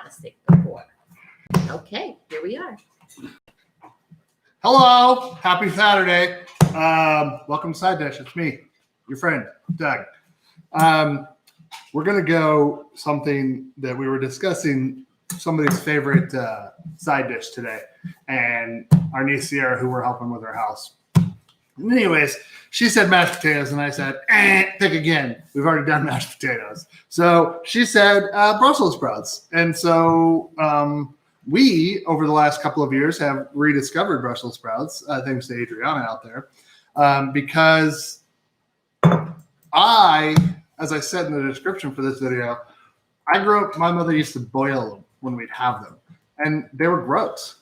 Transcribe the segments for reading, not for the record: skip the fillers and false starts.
plastic before. Okay, here we are. Hello, happy Saturday. Welcome to Side Dish. It's me, your friend, Doug. We're going to go something that we were discussing, somebody's favorite side dish today, and our niece Sierra, who we're helping with our house. Anyways, she said mashed potatoes, and I said, pick again. We've already done mashed potatoes. So she said Brussels sprouts. And so we, over the last couple of years, have rediscovered Brussels sprouts, thanks to Adriana out there, because as I said in the description for this video, I grew up, my mother used to boil them when we'd have them, and they were gross.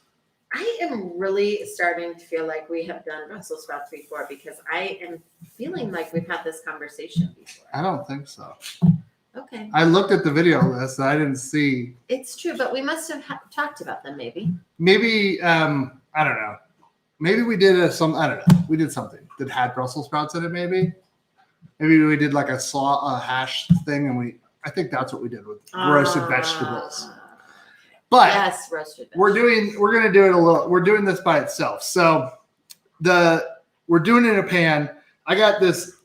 I am really starting to feel like we have done Brussels sprouts before because I am feeling like we've had this conversation before. I don't think so. Okay. I looked at the video list and I didn't see. It's true, but we must have talked about them maybe. Maybe, I don't know. Maybe we did I don't know. We did something that had Brussels sprouts in it maybe. Maybe we did like a hash thing, and I think that's what we did with roasted vegetables. But yes, roasted vegetables. We're doing this by itself. So we're doing it in a pan. We got this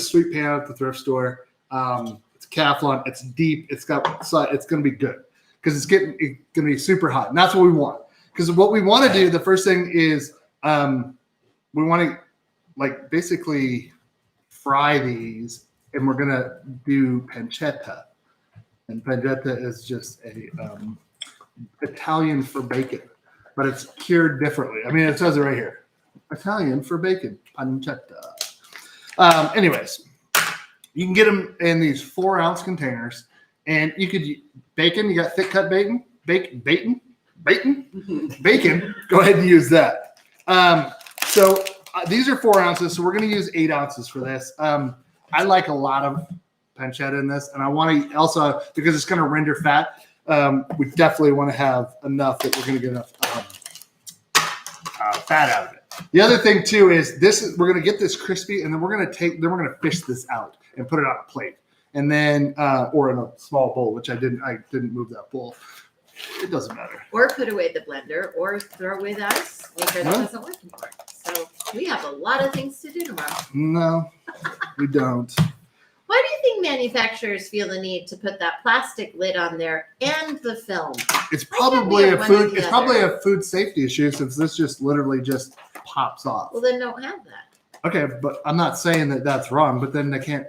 sweet pan at the thrift store. It's Teflon. It's deep. It's going to be good because it's going to be super hot, and that's what we want. Because what we want to do, the first thing is we want to basically fry these, and we're going to do pancetta. And pancetta is just a Italian for bacon, but it's cured differently. I mean, it says it right here. Italian for bacon, pancetta. Anyways, you can get them in these 4-ounce containers, and you could bacon. You got thick cut bacon. Bacon. Go ahead and use that. So these are 4 ounces, so we're going to use 8 ounces for this. I like a lot of pancetta in this, and I want to also, because it's going to render fat, we definitely want to have enough that we're going to get enough fat out of it. The other thing too is we're going to get this crispy, and then we're going to fish this out and put it on a plate, and then or in a small bowl, which I didn't move that bowl. It doesn't matter. Or put away the blender, or throw away the ice maker that doesn't work anymore. So we have a lot of things to do tomorrow. No, we don't. Why do you think manufacturers feel the need to put that plastic lid on there and the film? It's probably a food safety issue, since this just literally just pops off. Well, then don't have that. Okay, but I'm not saying that that's wrong. But then they can't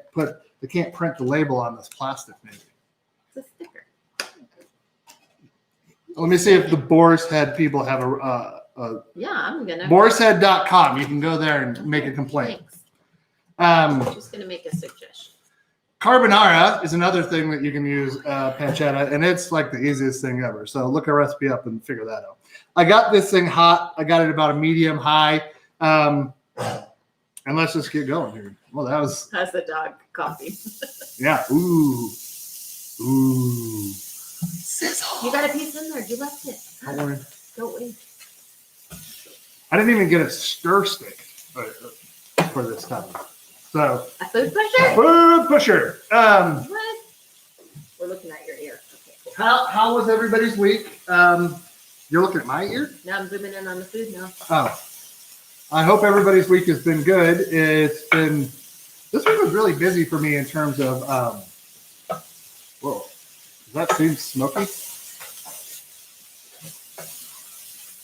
print the label on this plastic, maybe. It's a sticker. Let me see if the Boar's Head people have Yeah, I'm gonna. Boar'sHead.com. You can go there and make a complaint. Thanks. I'm just gonna make a suggestion. Carbonara is another thing that you can use pancetta, and it's like the easiest thing ever. So look a recipe up and figure that out. I got this thing hot. I got it about a medium high. And let's just get going here. Well, How's the dog coffee? Yeah. Ooh. Sizzle. You got a piece in there. You left it. Don't worry. Don't wait. I didn't even get a stir stick for this time. So a food pusher? Food pusher. What? We're looking at your ear. Okay, cool. How was everybody's week? You're looking at my ear? No, I'm zooming in on the food now. Oh. I hope everybody's week has been good. This week was really busy for me in terms of whoa. Does that seem smoky?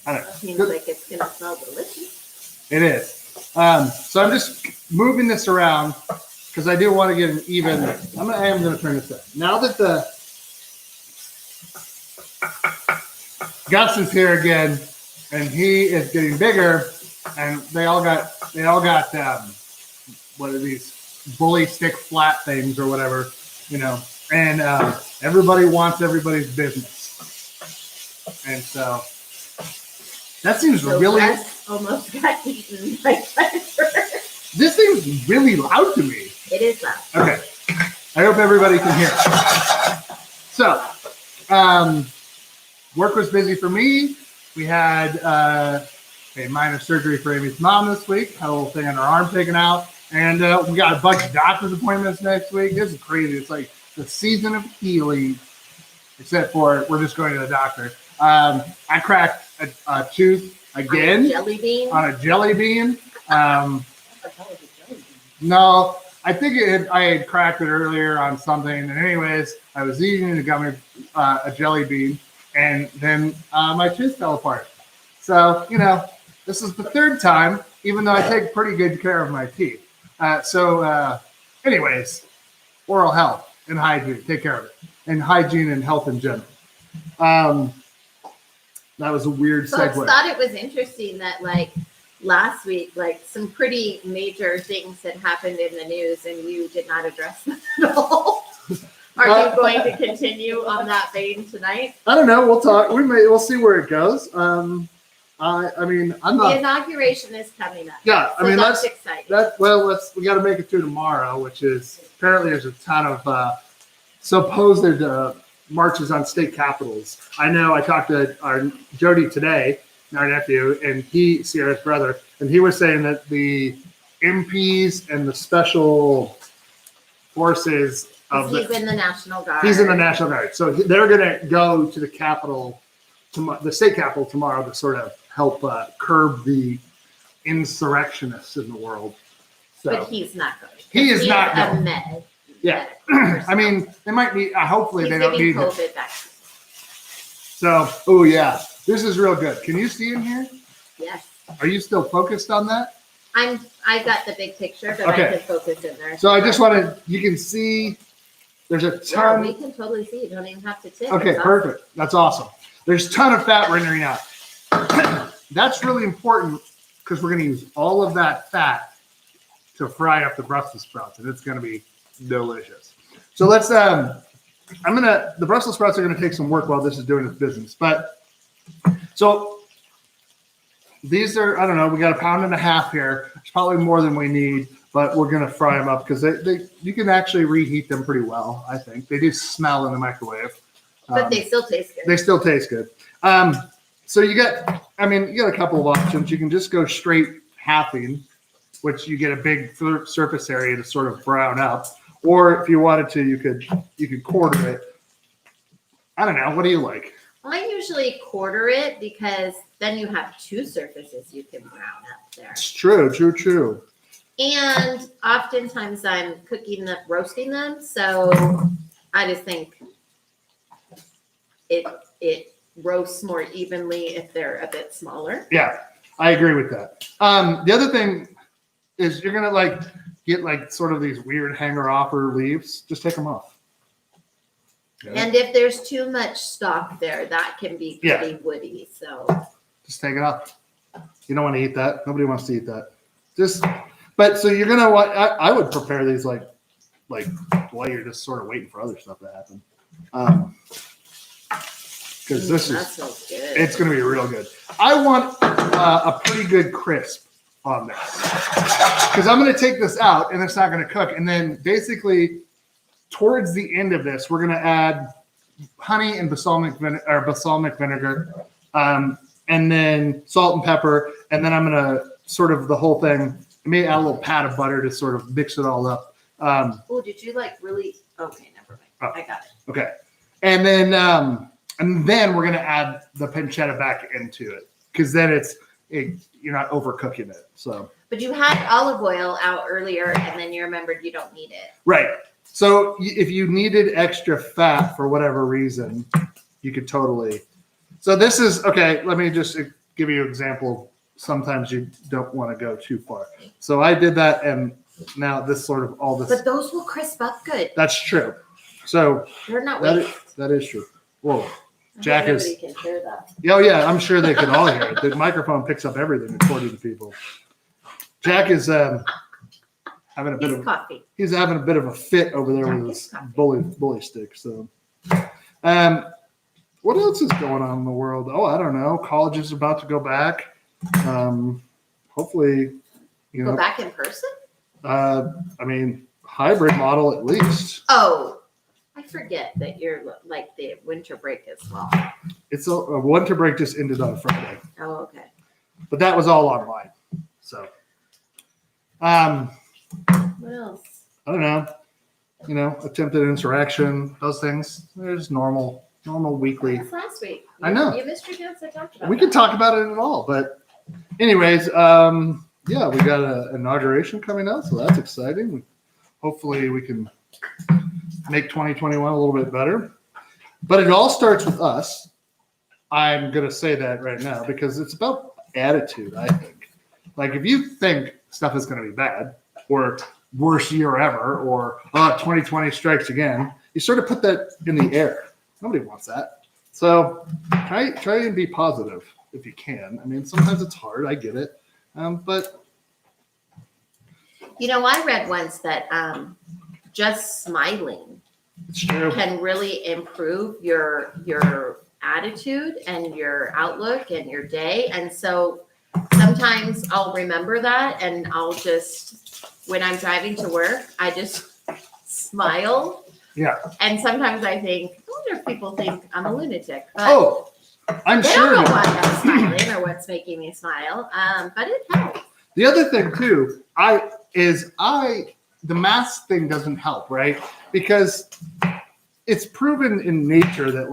I don't know. Seems like it's going to smell delicious. It is. So I'm just moving this around because I do want to get an even. I am going to turn this up. Now that Gus is here again, and he is getting bigger, and they all got what are these bully stick flat things or whatever, and everybody wants everybody's business, and so that seems really. Gus almost got eaten by Piper. This seems really loud to me. It is loud. Okay, I hope everybody can hear. So, work was busy for me. We had a minor surgery for Amy's mom this week. Had a little thing on her arm taken out. And we got a bunch of doctor's appointments next week. This is crazy. It's like the season of healing. except for we're just going to the doctor. I cracked a tooth again on a jelly bean. No, I think I had cracked it earlier on something. And anyways, I was eating a jelly bean, and then my tooth fell apart. So, this is the third time, even though I take pretty good care of my teeth. Anyways, oral health and hygiene, take care of it. And hygiene and health in general. That was a weird segue. I thought it was interesting that last week, some pretty major things had happened in the news and you did not address them at all. Are you going to continue on that vein tonight? I don't know. We'll talk. We'll see where it goes. I'm not. The inauguration is coming up. Yeah, so that's exciting. We got to make it through tomorrow, which is apparently there's a ton of supposed marches on state capitals. I know. I talked to our Jody today, our nephew, and Sierra's brother, and he was saying that the MPs and the special forces he's in the National Guard. He's in the National Guard, so they're going to go to the capital, the state capital tomorrow to sort of help curb the insurrectionists in the world. So, but he's not going. He is not going. Yeah, I mean, they might need. Hopefully, they don't need COVID vaccine. So, oh yeah, this is real good. Can you see in here? Yes. Are you still focused on that? I got the big picture, but okay. I can focus in there. So I just wanted. You can see. There's a ton. Yeah, we can totally see. You don't even have to tip. Okay, perfect. That's awesome. There's a ton of fat rendering out. That's really important because we're going to use all of that fat to fry up the Brussels sprouts, and it's going to be delicious. So let's. The Brussels sprouts are going to take some work while this is doing its business, but so these are. I don't know. We got 1.5 pounds here. It's probably more than we need. But we're going to fry them up because you can actually reheat them pretty well, I think. They do smell in the microwave. But they still taste good. They still taste good. So you got a couple of options. You can just go straight halving, which you get a big surface area to sort of brown up. Or if you wanted to, you could quarter it. I don't know. What do you like? I usually quarter it because then you have two surfaces you can brown up there. It's true. And oftentimes I'm roasting them. So I just think it roasts more evenly if they're a bit smaller. Yeah, I agree with that. The other thing is you're going to get sort of these weird hanger-offer leaves. Just take them off. Okay. And if there's too much stalk there, that can be pretty woody. So just take it off. You don't want to eat that. Nobody wants to eat that. But so you're gonna want. I would prepare these like while you're just sort of waiting for other stuff to happen, because it's gonna be real good. I want a pretty good crisp on this because I'm gonna take this out and it's not gonna cook. And then basically towards the end of this, we're gonna add honey and balsamic vinegar, and then salt and pepper, and then I'm gonna sort of the whole thing. Maybe add a little pat of butter to sort of mix it all up. Did you really? Okay, never mind. I got it. Okay, and then we're gonna add the pancetta back into it because then you're not overcooking it. So. But you had olive oil out earlier, and then you remembered you don't need it. Right. So if you needed extra fat for whatever reason, you could totally. So this is okay. Let me just give you an example. Sometimes you don't want to go too far. So I did that, and now this sort of all this. But those will crisp up good. That's true. So they're not wasted. That is true. Whoa, Jack is. Can hear that. Oh yeah, I'm sure they can all hear it. The microphone picks up everything according to people. Jack is having a bit of coffee. He's having a bit of a fit over there with his bully stick. So, what else is going on in the world? Oh, I don't know. College is about to go back. Hopefully, go back in person. Hybrid model at least. Oh, I forget that you're like the winter break as well. It's a winter break just ended on Friday. Oh, okay. But that was all online. So, what else? I don't know. Attempted insurrection, those things. There's normal normal weekly. That's last week. I know. You missed your chance to talk about We can talk about it at all, but anyways, yeah, we got an inauguration coming up, so that's exciting. Hopefully we can make 2021 a little bit better. But it all starts with us. I'm going to say that right now because it's about attitude, I think. Like if you think stuff is going to be bad or worst year ever or 2020 strikes again, you sort of put that in the air. Nobody wants that. So try and be positive if you can. I mean, sometimes it's hard. I get it. But I read once that just smiling it's true. can really improve your attitude and your outlook and your day. And so sometimes I'll remember that and I'll just, when I'm driving to work, I just smile. Yeah. And sometimes I think, I wonder if people think I'm a lunatic. But I'm they sure. don't know why I'm smiling or what's making me smile. But it helps. The other thing too, the mask thing doesn't help, right? Because it's proven in nature that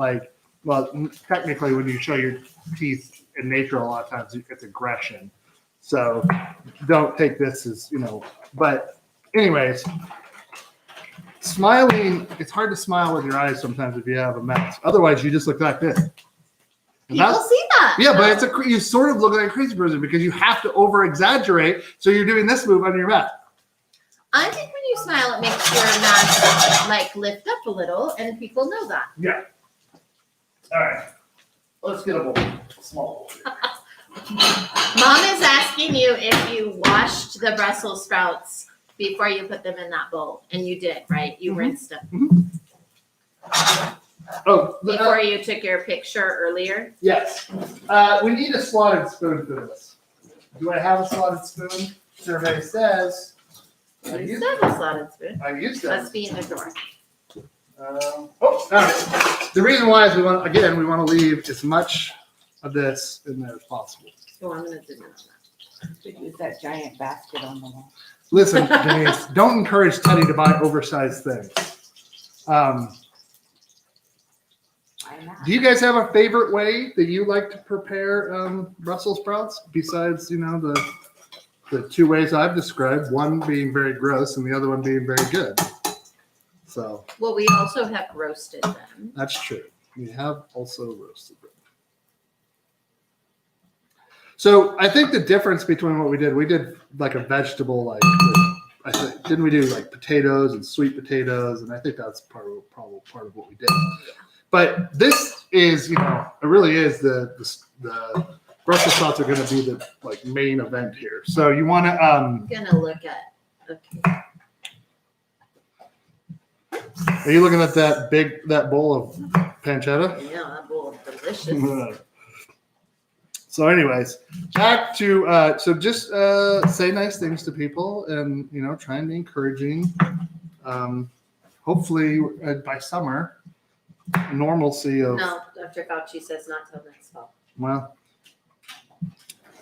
technically when you show your teeth in nature, a lot of times it's aggression. So don't take this as, but anyways, smiling, it's hard to smile with your eyes sometimes if you have a mask. Otherwise you just look like this. People see that. Yeah, but you sort of look like a crazy person because you have to over exaggerate. So you're doing this move on your mouth. I think when you smile, it makes your mouth lift up a little, and people know that. Yeah. All right. Let's get a bowl. Small bowl. Mom is asking you if you washed the Brussels sprouts before you put them in that bowl, and you did, right? You rinsed them. Mm-hmm. Oh, before you took your picture earlier. Yes. We need a slotted spoon for this. Do I have a slotted spoon? Survey says. You have a slotted spoon. I used that. Must be in the drawer. The reason why is we want to leave as much of this in there as possible. So I'm going to zoom in on that. Could use that giant basket on the wall. Listen, Denise, don't encourage Teddy to buy oversized things. Do you guys have a favorite way that you like to prepare Brussels sprouts besides, the two ways I've described, one being very gross and the other one being very good? So. Well, we also have roasted them. That's true. We have also roasted them. So I think the difference between what we did like a vegetable, didn't we do like potatoes and sweet potatoes? And I think that's probably part of what we did. But this is, it really is the Brussels sprouts are going to be the main event here. So you want to. I'm gonna look at. Okay. Are you looking at that bowl of pancetta? Yeah, that bowl is delicious. So, anyways, back to just say nice things to people and try and be encouraging. Hopefully, by summer, normalcy of. No, Dr. Fauci says not till next fall. Well,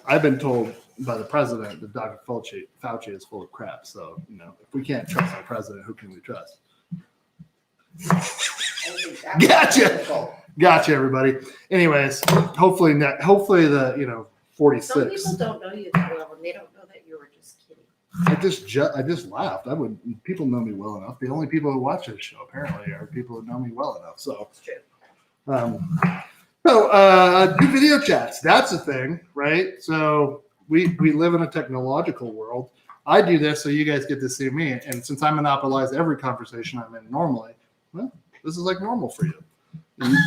I've been told by the president that Dr. Fauci is full of crap. So, if we can't trust our president, who can we trust? Gotcha, everybody. Anyways, hopefully the 46. Some people don't know you that well, and they don't know that you were just kidding. I just laughed. People know me well enough. The only people who watch this show apparently are people who know me well enough. So it's true. Do video chats. That's a thing, right? So we live in a technological world. I do this so you guys get to see me, and since I monopolize every conversation I'm in normally, well, this is like normal for you. You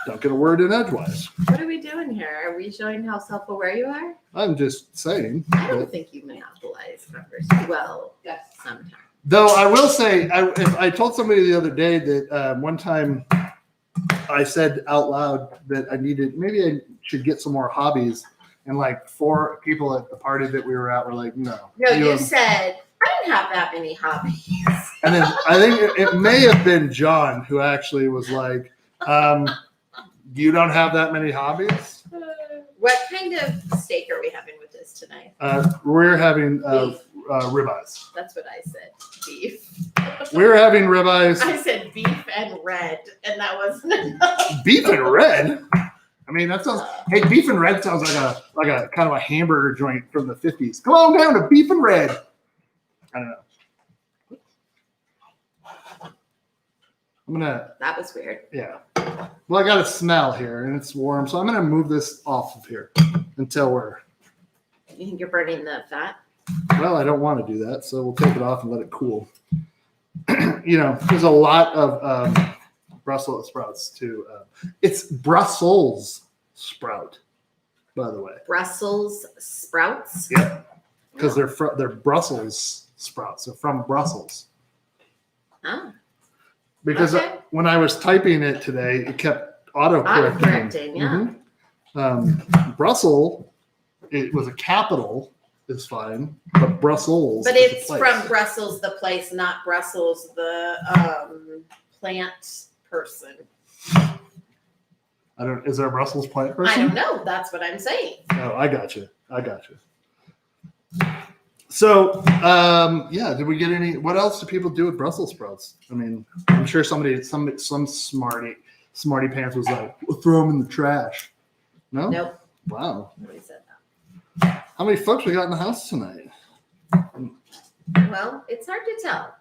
don't get a word in edgewise. What are we doing here? Are we showing how self-aware you are? I'm just saying. I don't think you monopolize conversation well. Yes, sometimes. Though I will say, I told somebody the other day that one time I said out loud that maybe I should get some more hobbies, and 4 people at the party that we were at were like, no. No, you said, I don't have that many hobbies. And then I think it may have been John who actually was like, you don't have that many hobbies? What kind of steak are we having with this tonight? We're having ribeyes. That's what I said. Beef. We're having ribeyes. I said beef and red, and that wasn't enough. Beef and red. I mean, that sounds. Hey, beef and red sounds like a kind of a hamburger joint from the 50s. Come on down to beef and red. I don't know. I'm gonna. That was weird. Yeah. Well, I got a smell here, and it's warm, so I'm gonna move this off of here until we're. You think you're burning the fat? Well, I don't want to do that, so we'll take it off and let it cool. There's a lot of Brussels sprouts too. It's Brussels sprout, by the way. Brussels sprouts? Yep. Because they're Brussels sprouts. They're from Brussels. Oh. Because when I was typing it today, it kept Auto-correcting, yeah. Brussels, it was a capital, is fine, but Brussels. But is a it's place. from Brussels, the place, not Brussels, the plant person. Is there a Brussels plant person? I don't know. That's what I'm saying. Oh, I got you. So, did we get any? What else do people do with Brussels sprouts? I mean, I'm sure some smarty pants was like, we'll throw them in the trash. No. Nope. Wow. Nobody said that. How many folks we got in the house tonight? Well, it's hard to tell.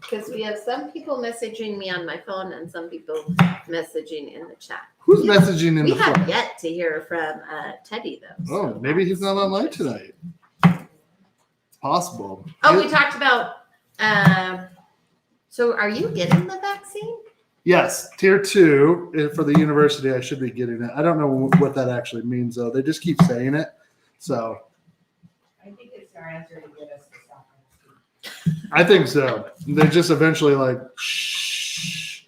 Because we have some people messaging me on my phone and some people messaging in the chat. Who's messaging in We the have phone? yet to hear from Teddy, though. Oh, so maybe he's not online tonight. It's possible. Oh, we talked about. So, are you getting the vaccine? Yes, tier 2 for the university. I should be getting it. I don't know what that actually means, though. They just keep saying it. So I think it's our answer to get us to stop. I think so. They're just eventually like, shh.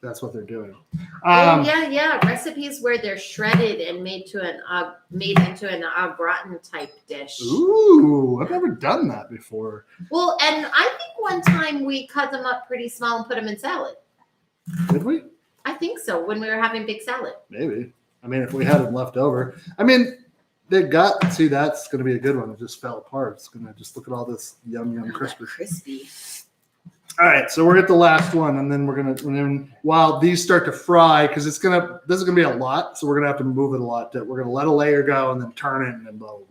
That's what they're doing. Yeah. Recipes where they're shredded and made into an au gratin type dish. Ooh, I've never done that before. Well, and I think one time we cut them up pretty small and put them in salad. Did we? I think so, when we were having big salad. Maybe. I mean, if we had them left over. I mean, that's going to be a good one. It just fell apart. It's going to just look at all this yum crispy. Crispy. All right, so we're at the last one, and then while these start to fry, because this is gonna be a lot, so we're gonna have to move it a lot. We're gonna let a layer go and then turn it and then blah blah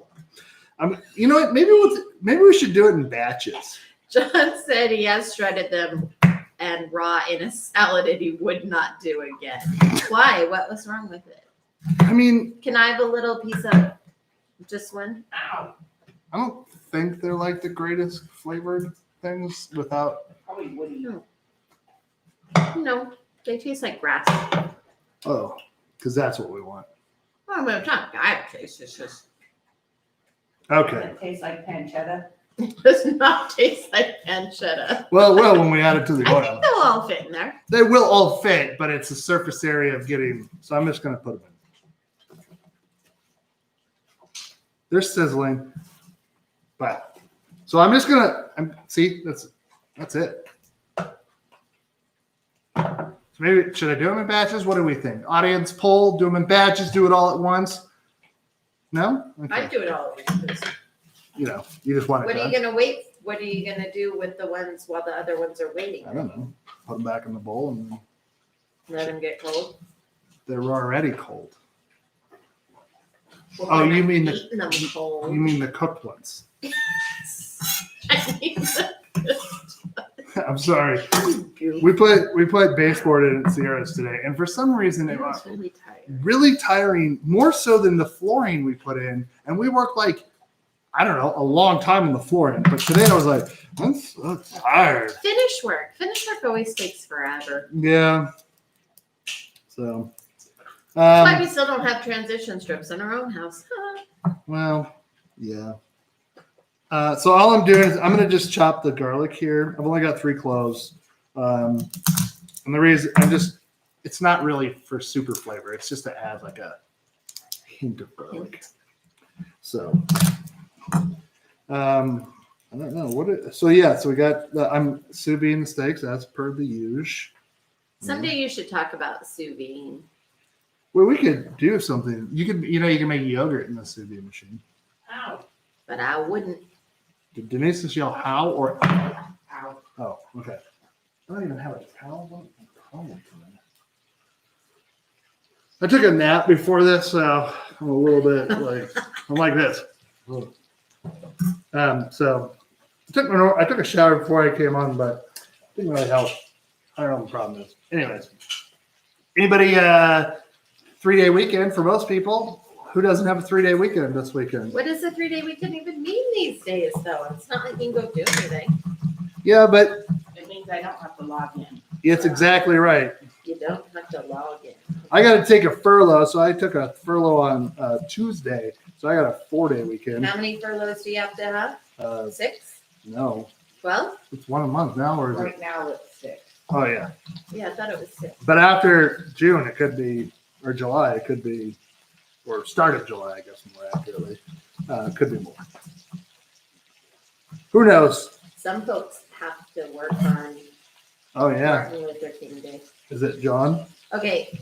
blah. You know what? Maybe we should do it in batches. John said he has shredded them and raw in a salad, and he would not do again. Why? What was wrong with it? I mean, can I have a little piece of just one? Ow. I don't think they're like the greatest flavored things without. Probably woody. No, they taste like grass. Oh, because that's what we want. Well, it's not bad taste. It's just Okay. It tastes like pancetta. it does not taste like pancetta. Well, when we add it to the I oil, think they'll all fit in there. they will all fit, but it's the surface area of getting. So I'm just gonna put them in. They're sizzling, but so I'm just gonna see that's it. So maybe should I do them in batches? What do we think? Audience poll: do them in batches? Do it all at once? No. Okay. I'd do it all at once. You just want it What are done. you gonna wait? What are you gonna do with the ones while the other ones are waiting? I don't know. Put them back in the bowl and then Let them get cold. they're already cold. Well, Oh, I'm you not mean eating them cold. You mean the cooked ones? I mean I'm sorry. the We played baseboard in Sierra's today, and for some reason it was really tired. really tiring, more so than the flooring we put in. And we worked I don't know, a long time in the flooring. But today I was like, I'm so tired. Finish work. Finish work always takes forever. Yeah. So, That's why we still don't have transition strips in our own house. well, yeah. So all I'm doing is I'm going to just chop the garlic here. I've only got 3 cloves. And the reason it's not really for super flavor. It's just to add like a hint of garlic. So, I don't know so we got I'm sous vide the steaks as per the usual. Someday you should talk about sous vide. Well, we could do something. You can make yogurt in the sous vide machine. Ow. but I wouldn't. Did Denise just yell how or Ow. oh, okay. I don't even have a towel. What is the problem today? I took a nap before this, so I'm a little bit like I'm like this. So I took a shower before I came on, but it didn't really help. I don't know what the problem is. Anyways, anybody 3-day weekend for most people? Who doesn't have a 3-day weekend this weekend? What does a 3-day weekend even mean these days, though? It's not like you can go do anything. Yeah, but It means I don't have to log in. it's exactly right. You don't have to log in. I got to take a furlough, so I took a furlough on Tuesday, so I got a 4-day weekend. How many furloughs do you have to have? 6? No, 12? it's one a month now, or is it? Right now it's 6. Oh yeah. Yeah, I thought it was 6. But after June, it could be, or July, it could be, or start of July, I guess more accurately, it could be more. Who knows? Some folks have to work on Oh yeah. Martin Luther King Day. Is it John? Okay,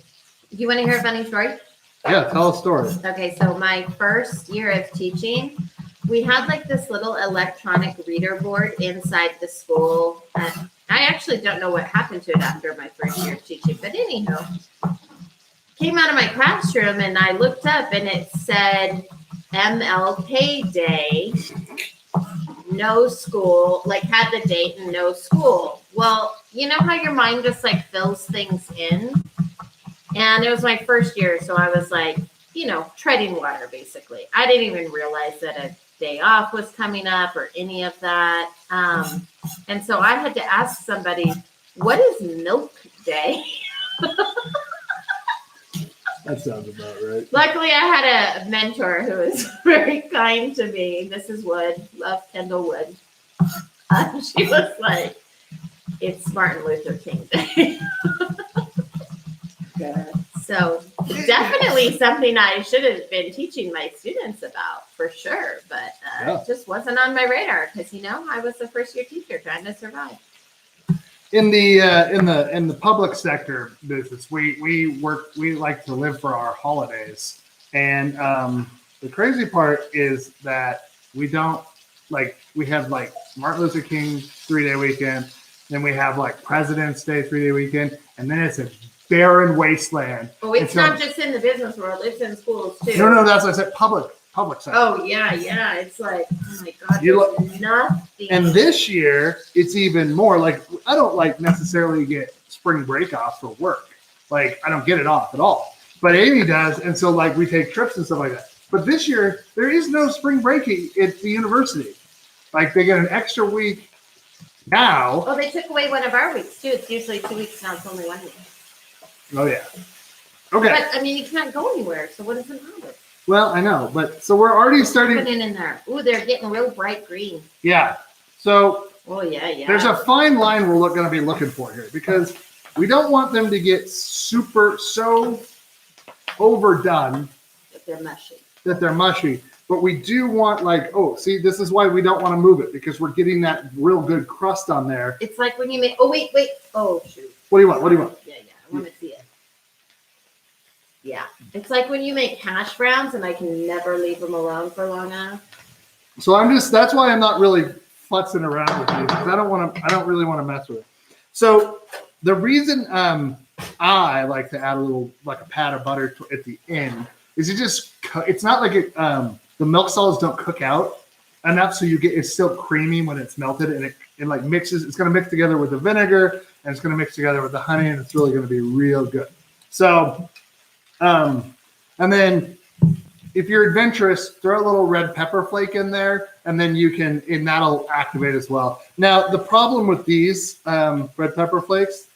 you want to hear a funny story? Yeah, tell a story. Okay, so my first year of teaching, we had like this little electronic reader board inside the school. And I actually don't know what happened to it after my first year of teaching, but anyhow, came out of my classroom and I looked up and it said MLK Day, no school, like had the date and no school. Well, you know how your mind just like fills things in? And it was my first year, so I was like, treading water basically. I didn't even realize that a day off was coming up or any of that. And so I had to ask somebody, what is Milk Day? That sounds about right. Luckily, I had a mentor who was very kind to me. Mrs. Wood, love Kendall Wood. She was like, it's Martin Luther King Day. So definitely something I should have been teaching my students about for sure, but Yeah. it just wasn't on my radar because I was a first year teacher trying to survive. In the public sector business, we like to live for our holidays, and the crazy part is that we don't we have like Martin Luther King 3-day weekend, then we have like President's Day 3-day weekend, and then it's a barren wasteland. Oh, it's so- not just in the business world; it's in schools too. No, that's what I said. Public sector. Oh yeah. It's like, oh my god, there's nothing. And this year, it's even more like I don't necessarily get spring break off for work. Like I don't get it off at all. But Amy does, and so we take trips and stuff like that. But this year, there is no spring break at the university. Like they get an extra week now. Oh, they took away one of our weeks too. It's usually 2 weeks now. It's only 1 week. Oh yeah. Okay. But I mean, you can't go anywhere. So what does it matter? Well, I know, but so we're already starting. Put it in there. Ooh, they're getting real bright green. Yeah. So Oh yeah. there's a fine line we're going to be looking for here because we don't want them to get so overdone If they're mushy. that they're mushy. But we do want this is why we don't want to move it because we're getting that real good crust on there. It's like when you make. Oh wait. Oh shoot. What do you want? What do you want? Yeah. I want to see it. Yeah, it's like when you make hash browns, and I can never leave them alone for long enough. So that's why I'm not really futzing around with these because I don't really want to mess with it. So the reason I like to add a pat of butter at the end is it's not like it the milk solids don't cook out enough so it's still creamy when it's melted and it mixes. It's going to mix together with the vinegar and it's going to mix together with the honey and it's really going to be real good. So and then if you're adventurous, throw a little red pepper flake in there, and then and that'll activate as well. Now, the problem with these red pepper flakes,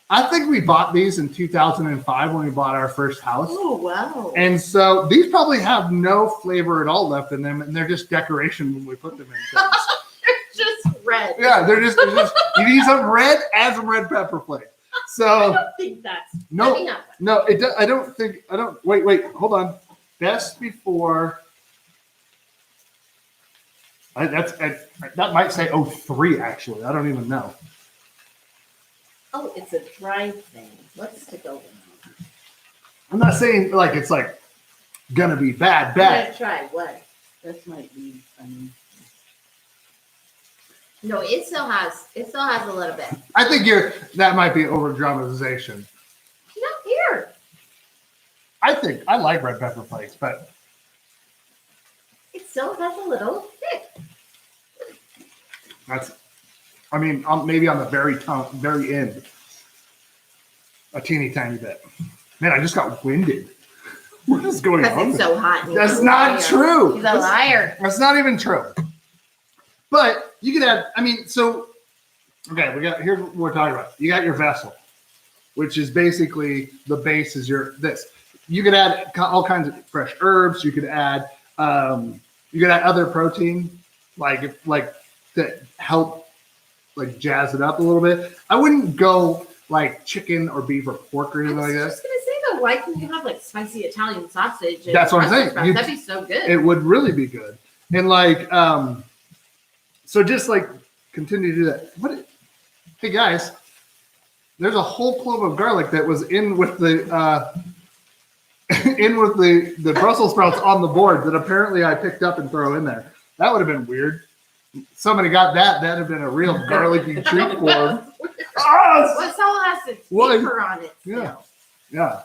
I think we bought these in 2005 when we bought our first house. Oh wow! And so these probably have no flavor at all left in them, and they're just decoration when we put them in things. They're just red. Yeah, they're just you need some red as a red pepper flake. So I don't think that's let me have one. no, it. I don't. Wait. Hold on. Best before. That might say 03 actually. I don't even know. Oh, it's a dry thing. Let's stick over. I'm not saying it's gonna be bad. I'm gonna try what? This might be, No, it still has a little bit. I think that might be over dramatization. No, here. I like red pepper flakes, but It still has a little thick. maybe on the very end, a teeny tiny bit. Man, I just got winded. What is going Because on? it's so hot. and That's he's a not liar. true. He's a liar. That's not even true. But you could add, okay, here's what we're talking about. You got your vessel, which is basically the base is this. You could add all kinds of fresh herbs. You could add other protein, like to help like jazz it up a little bit. I wouldn't go like chicken or beef or pork or anything like I that. was just gonna say though, why can't you have like spicy Italian sausage? And That's what I'm Brussels saying. sprouts? That'd be so good. It would really be good. And like, so just like continue to do that. Hey guys, there's a whole clove of garlic that was in with the the Brussels sprouts on the board that apparently I picked up and throw in there. That would have been weird. Somebody got that. That'd have been a real garlicky treat for them. Well, it all has its flavor on it. Yeah. Still. Yeah.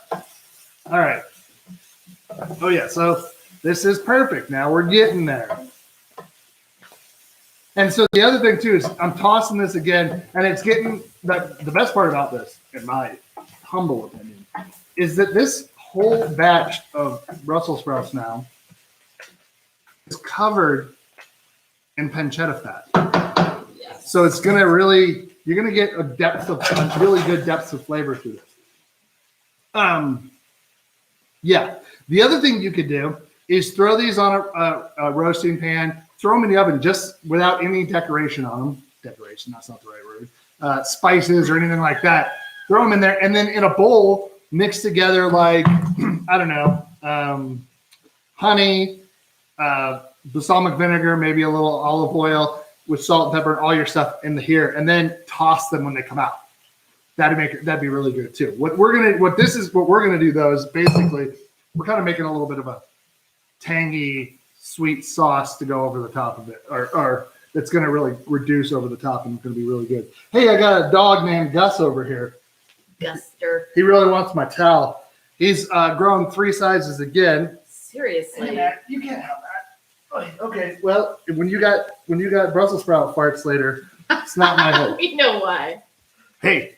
All right. Oh yeah. So this is perfect. Now we're getting there. And so the other thing too is I'm tossing this again, and it's getting the best part about this, in my humble opinion, is that this whole batch of Brussels sprouts now is covered in pancetta fat. Yes. So it's gonna you're gonna get a really good depth of flavor to this. Yeah. The other thing you could do is throw these on a roasting pan, throw them in the oven just without any decoration on them. Decoration, that's not the right word. Spices or anything like that. Throw them in there, and then in a bowl, mix together like, I don't know, honey, balsamic vinegar, maybe a little olive oil with salt and pepper and all your stuff in here, and then toss them when they come out. That'd be really good too. What we're gonna do though is basically we're kind of making a little bit of a tangy sweet sauce to go over the top of it, or it's gonna really reduce over the top and it's gonna be really good. Hey, I got a dog named Gus over here. Guster. He really wants my towel. He's grown 3 sizes again. Seriously. You can't have that. Okay. Well, when you got Brussels sprout farts later, it's not my fault. We know why. Hey,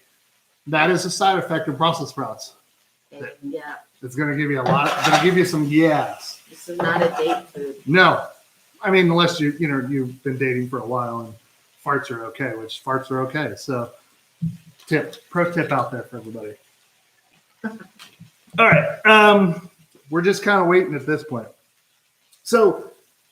that is a side effect of Brussels sprouts. Yeah. It's gonna give you it's gonna give you some yes. This is not a date food. No, I mean unless you've been dating for a while and farts are okay, which farts are okay. So, pro tip out there for everybody. All right, we're just kind of waiting at this point. So,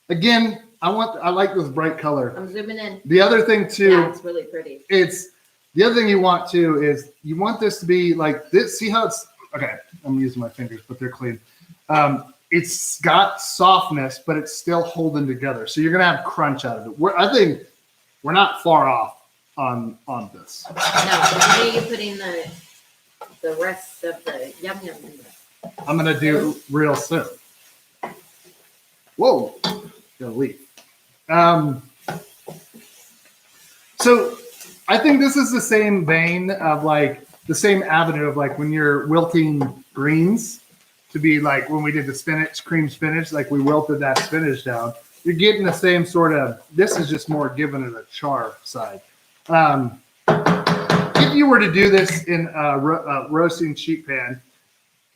again, I like this bright color. I'm zooming in. The other thing too, Yeah, it's really pretty. The other thing you want too is you want this to be like this. See how it's okay. I'm using my fingers, but they're clean. It's got softness, but it's still holding together. So you're gonna have crunch out of it. I think we're not far off on this. No, when are you putting the rest of the yum yum in there? I'm gonna do real soon. Whoa, gotta leave. So I think this is the same vein of like the same avenue of like when you're wilting greens to be like when we did the spinach, cream spinach, like we wilted that spinach down. You're getting the same sort of, this is just more giving it a char side. If you were to do this in a roasting sheet pan,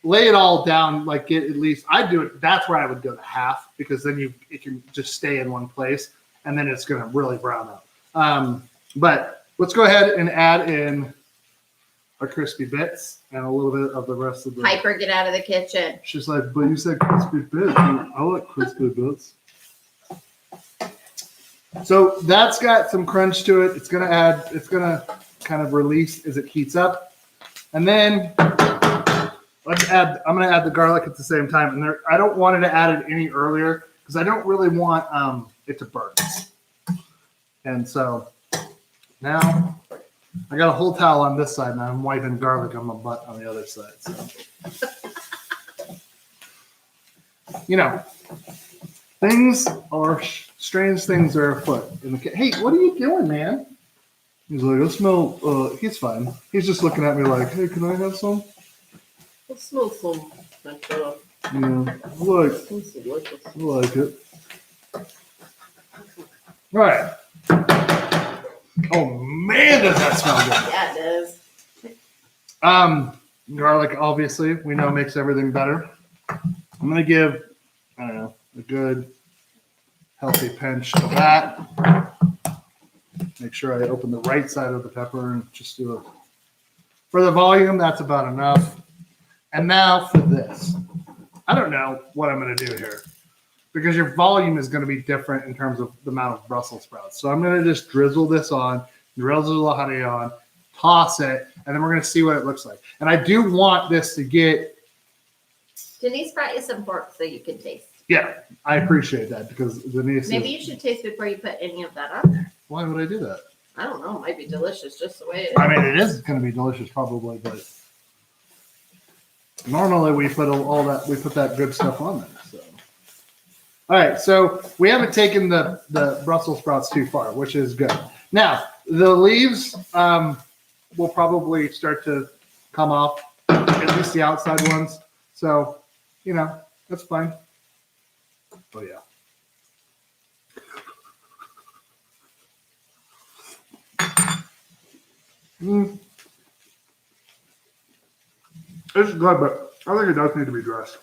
lay it all down, like get at least, I'd do it, that's where I would go to half because then it can just stay in one place and then it's gonna really brown up. But let's go ahead and add in our crispy bits and a little bit of the rest of the. Piper, get out of the kitchen. She's like, but you said crispy bits. I like crispy bits. So that's got some crunch to it. It's gonna kind of release as it heats up. And then I'm gonna add the garlic at the same time. And I don't want to add it any earlier because I don't really want it to burn. And so now I got a whole towel on this side and I'm wiping garlic on my butt on the other side. So Strange things are afoot. Hey, what are you doing, man? He's like, I smell. He's fine. He's just looking at me like, hey, can I have some? It smells so Pancetta. Yeah, I like it. All right. Oh man, does that smell good? Yeah, it does. Garlic obviously we know makes everything better. I'm gonna give, I don't know, a good healthy pinch of that. Make sure I open the right side of the pepper and just do it. For the volume, that's about enough. And now for this. I don't know what I'm going to do here because your volume is going to be different in terms of the amount of Brussels sprouts. So I'm going to just drizzle this on, drizzle the honey on, toss it, and then we're going to see what it looks like. And I do want this to get... Denise brought you some pork so you can taste. Yeah, I appreciate that because Denise Maybe you should taste before you put any of that on there. Why would I do that? I don't know. It might be delicious just the way it is. I mean, it is going to be delicious probably, but normally we put that good stuff on there. So, all right, so we haven't taken the Brussels sprouts too far, which is good. Now the leaves will probably start to come off, at least the outside ones. So, that's fine. Oh yeah. It's good, but I think it does need to be dressed.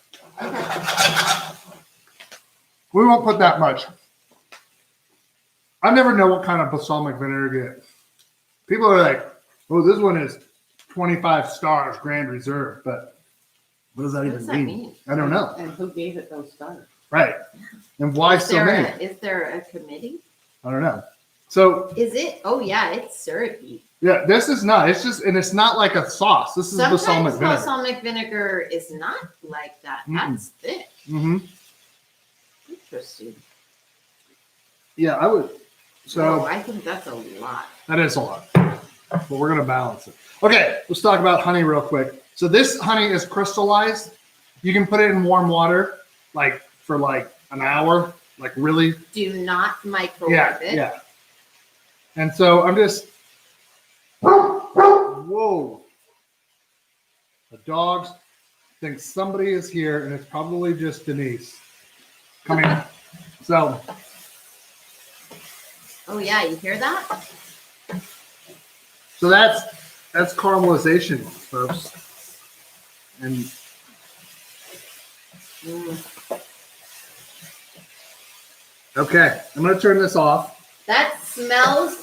We won't put that much. I never know what kind of balsamic vinegar to get. People are like, oh, this one is 25 stars, Grand Reserve. But what does that even mean? I don't know. And who gave it those stars? Right. And why so many? Is there a committee? I don't know. So is it? Oh yeah, it's syrupy. Yeah, this is not. It's just, and it's not like a sauce. This is balsamic vinegar. Balsamic vinegar is not like that. That's thick. Mm-hmm. Interesting. Yeah, I would. So I think that's a lot. That is a lot, but we're gonna balance it. Okay, let's talk about honey real quick. So this honey is crystallized. You can put it in warm water, for an hour. Really. Do not microwave it. Yeah. And so I'm just. Whoa. The dogs think somebody is here, and it's probably just Denise coming. So. Oh yeah, you hear that? So that's caramelization, folks. And okay, I'm gonna turn this off. That smells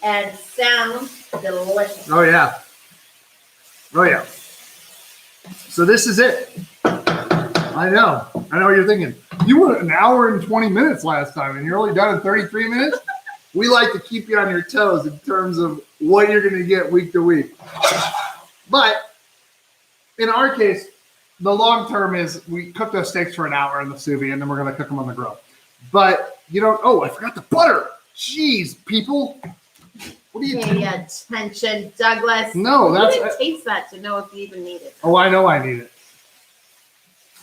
and sounds delicious. Oh yeah. So this is it. I know what you're thinking. You went an hour and 20 minutes last time, and you're only done in 33 minutes. We like to keep you on your toes in terms of what you're going to get week to week. But in our case, the long term is we cook those steaks for an hour in the sous vide, and then we're going to cook them on the grill. But I forgot the butter. Jeez, people. What are you doing? Pay attention, Douglas. No, you didn't taste that to know if you even need it. Oh, I know I need it.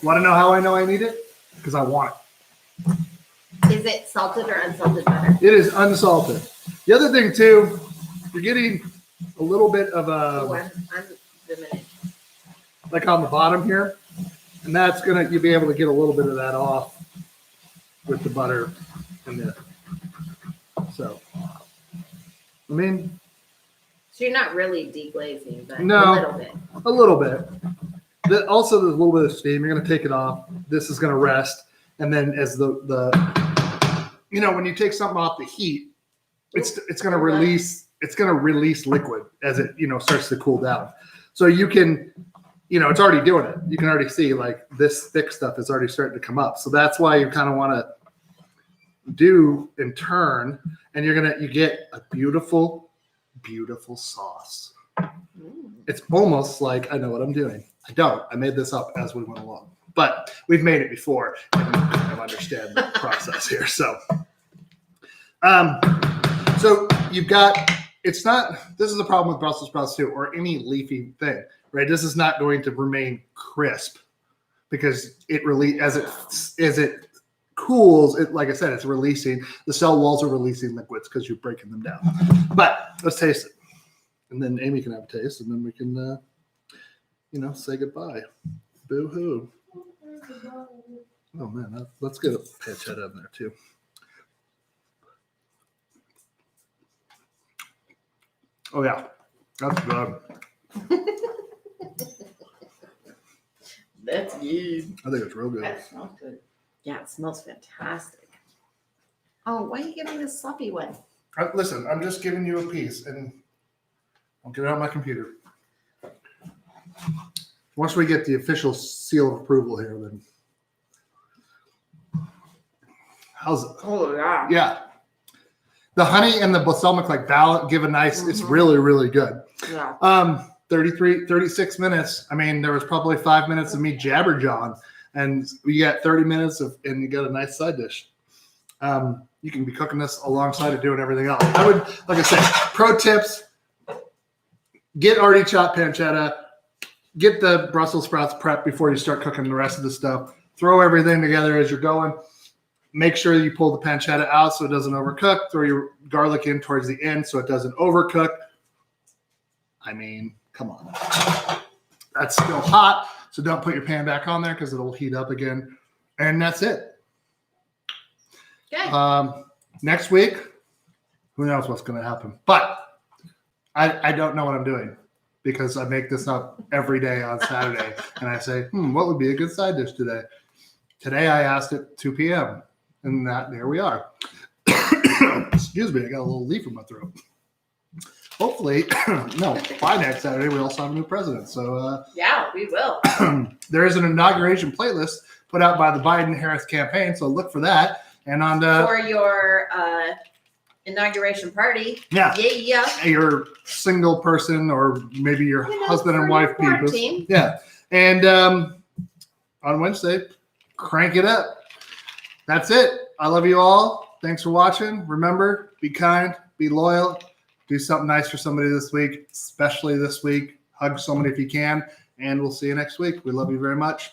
Want to know how I know I need it? Because I want it. Is it salted or unsalted butter? It is unsalted. The other thing too, you're getting a little bit of I'm diminished. like on the bottom here, and you'll be able to get a little bit of that off with the butter and the. So, I mean. So you're not really deglazing, but no, a little bit. A little bit. Also, there's a little bit of steam. You're going to take it off. This is going to rest, and then as the when you take something off the heat, it's going to release. It's going to release liquid as it starts to cool down. So you can, it's already doing it. You can already see this thick stuff is already starting to come up. So that's why you kind of want to do and turn, and you get a beautiful, beautiful sauce. It's almost like I know what I'm doing. I don't. I made this up as we went along, but we've made it before, and we kind of understand the process here. So, so you've got. It's not. This is the problem with Brussels sprouts too, or any leafy thing, right? This is not going to remain crisp because it really, as it cools, it, like I said, it's releasing, the cell walls are releasing liquids because you're breaking them down. But let's taste it. And then Amy can have a taste, and then we can, say goodbye. Boo-hoo. Oh, man, let's get a pancetta in there, too. Oh, yeah. That's good. That's good. I think it's real good. That smells good. Yeah, it smells fantastic. Oh, why are you giving this sloppy one? Listen, I'm just giving you a piece, and I'll get it on my computer. Once we get the official seal of approval here, then how's it? Oh, yeah. Yeah, the honey and the balsamic give a nice. It's really, really good. Yeah. 36 minutes. I mean, there was probably 5 minutes of me jabberjawing, and we got 30 minutes and you got a nice side dish. You can be cooking this alongside of doing everything else. I would, like I said, pro tips: get already chopped pancetta, get the Brussels sprouts prepped before you start cooking the rest of the stuff. Throw everything together as you're going. Make sure you pull the pancetta out so it doesn't overcook. Throw your garlic in towards the end so it doesn't overcook. I mean, come on. That's still hot, so don't put your pan back on there because it'll heat up again. And that's it. Okay. Next week, who knows what's going to happen. But I don't know what I'm doing because I make this up every day on Saturday. And I say, what would be a good side dish today? Today I asked at 2 p.m. And there we are. Excuse me, I got a little leaf in my throat. Hopefully, by next Saturday, we also have a new president. So Yeah, we will. there is an inauguration playlist put out by the Biden-Harris campaign. So look for that. And on For your inauguration party. Yeah. Yeah. your single person or maybe your husband and wife people. Quarantine. Yeah. And on Wednesday, crank it up. That's it. I love you all. Thanks for watching. Remember, be kind, be loyal, do something nice for somebody this week, especially this week. Hug somebody if you can. And we'll see you next week. We love you very much.